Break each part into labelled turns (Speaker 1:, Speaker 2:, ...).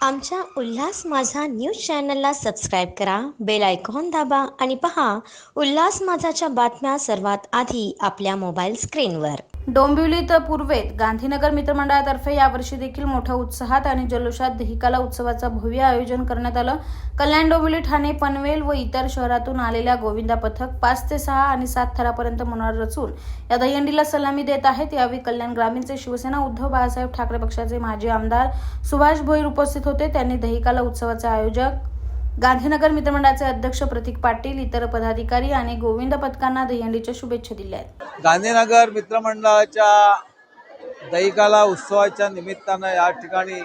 Speaker 1: आमच्या उल्हास माझा न्यूज चॅनलला सबस्क्राईब करा, बेल आयकॉन दाबा आणि पहा उल्हास माझाच्या बातम्या सर्वात आधी आपल्या मोबाईल स्क्रीनवर।
Speaker 2: डोंबिवलीत पूर्वेत गांधीनगर मित्रमंडळातर्फे यावर्षी देखील मोठ्या उत्साहात आणि जल्लोषात दहिकाला उत्सवाचा भव्य आयोजन करण्यात आलं। कल्याण, डोंबिवली, ठाणे, पनवेल व इतर शहरातून आलेल्या गोविंदा पथक 5 ते 6 आणि 7 थरापर्यंत मनोर रचून या दहीहंडीला सलामी देत आहेत। यावेळी कल्याण ग्रामीणचे शिवसेना उद्धव बाळासाहेब ठाकरे पक्षाचे माजी आमदार सुभाष भोईर उपस्थित होते। त्यांनी दहिकाला उत्सवाचे आयोजक गांधीनगर मित्रमंडळाचे अध्यक्ष प्रतीक पाटील, इतर पदाधिकारी आणि गोविंद पथकांना दहीहंडीच्या शुभेच्छा दिल्या आहेत।
Speaker 3: गांधीनगर मित्रमंडळाच्या दहिकाला उत्सवाच्या निमित्तानं या ठिकाणी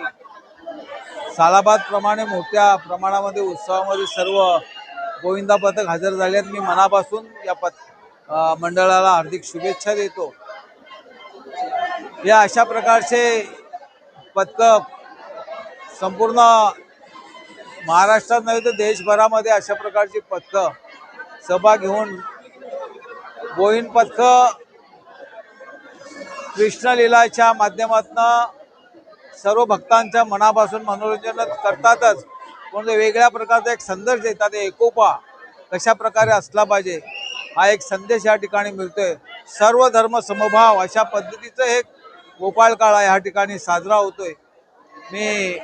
Speaker 3: सालाबाद प्रमाणे मोठ्या प्रमाणामध्ये उत्सवामध्ये सर्व गोविंदा पथक हजर झाले आहेत। मी मनापासून या मंडळाला हार्दिक शुभेच्छा देतो। या अशा प्रकारचे पथक संपूर्ण महाराष्ट्रात नव्हे तर देशभरामध्ये अशा प्रकारची पथकं सहभाग घेऊन गोविंद पथक कृष्णलीलाच्या माध्यमातून सर्व भक्तांच्या मनापासून मनोरंजन करतातच, पण वेगळ्या प्रकारचा एक संदेश देतात। एकोपा कशा प्रकारे असला पाहिजे हा एक संदेश या ठिकाणी मिळतोय। सर्व धर्म समभाव अशा पद्धतीचं एक गोपाळ काळा या ठिकाणी साजरा होतोय। मी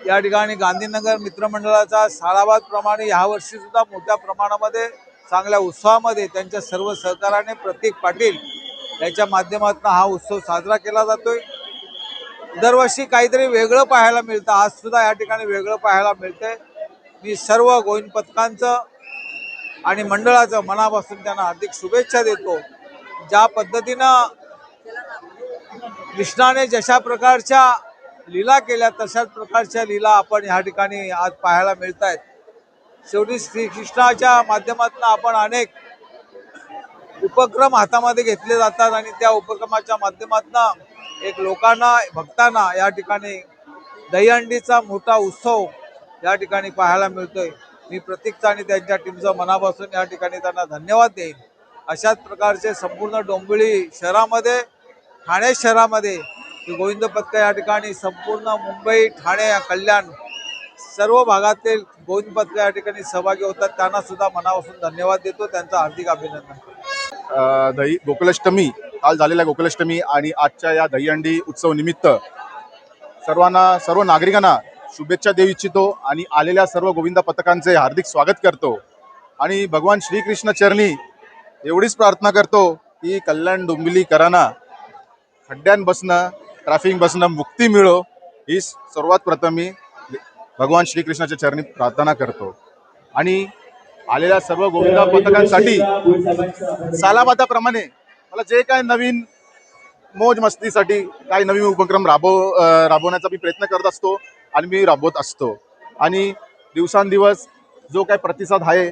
Speaker 3: या ठिकाणी गांधीनगर मित्रमंडळाचा सालाबाद प्रमाणे यावर्षी सुद्धा मोठ्या प्रमाणामध्ये चांगल्या उत्सवामध्ये त्यांच्या सर्व सहकार्याने प्रतीक पाटील यांच्या माध्यमातून हा उत्सव साजरा केला जातोय। दरवर्षी काहीतरी वेगळं पाहायला मिळतं, आज सुद्धा या ठिकाणी वेगळं पाहायला मिळतंय। मी सर्व गोविंद पथकांचं आणि मंडळाचं मनापासून त्यांना हार्दिक शुभेच्छा देतो। ज्या पद्धतीनं कृष्णाने जशा प्रकारच्या लीला केल्या तशाच प्रकारच्या लीला आपण या ठिकाणी आज पाहायला मिळत आहेत। शेवटी श्रीकृष्णाच्या माध्यमातून आपण अनेक उपक्रम हातामध्ये घेतले जातात आणि त्या उपक्रमाच्या माध्यमातून एक लोकांना, भक्तांना या ठिकाणी दहीहंडीचा मोठा उत्सव या ठिकाणी पाहायला मिळतोय। मी प्रतीकचा आणि त्यांच्या टीमचा मनापासून या ठिकाणी त्यांना धन्यवाद देईन। अशाच प्रकारचे संपूर्ण डोंबिवली शहरामध्ये, ठाणे शहरामध्ये गोविंद पथक या ठिकाणी संपूर्ण मुंबई, ठाणे, कल्याण सर्व भागातील गोविंद पथक या ठिकाणी सहभागी होतात। त्यांना सुद्धा मनापासून धन्यवाद देतो, त्यांचं हार्दिक अभिनंदन।
Speaker 4: गोकुलाष्टमी, काल झालेल्या गोकुलाष्टमी आणि आजच्या या दहीहंडी उत्सव निमित्त सर्व नागरिकांना शुभेच्छा देऊ इच्छितो आणि आलेल्या सर्व गोविंदा पथकांचे हार्दिक स्वागत करतो आणि भगवान श्रीकृष्ण चरणी एवढीच प्रार्थना करतो की कल्याण डोंबिवलीकरांना खड्ड्यांपासनं, ट्रॅफिक बसणं मुक्ती मिळो, ही सर्वात प्रथम मी भगवान श्रीकृष्णाच्या चरणी प्रार्थना करतो। आणि आलेल्या सर्व गोविंदा पथकांसाठी सालाबादाप्रमाणे मला जे काय नवीन मौज मस्तीसाठी काही नवीन उपक्रम राबवण्याचा मी प्रयत्न करत असतो आणि मी राबवत असतो। आणि दिवसांदिवस जो काही प्रतिसाद आहे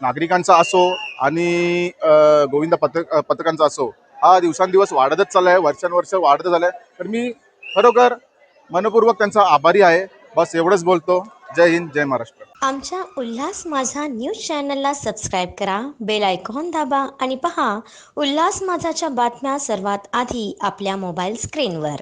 Speaker 4: नागरिकांचा असो आणि गोविंदा पथकांचा असो, हा दिवसांदिवस वाढतच चालला आहे, वर्षानुवर्ष वाढत झालाय। तर मी खरोखर मनपूर्वक त्यांचा आभारी आहे। बस एवढंच बोलतो। जय हिंद, जय महाराष्ट्र।
Speaker 1: आमच्या उल्हास माझा न्यूज चॅनलला सबस्क्राईब करा, बेल आयकॉन दाबा आणि पहा उल्हास माझाच्या बातम्या सर्वात आधी आपल्या मोबाईल स्क्रीनवर।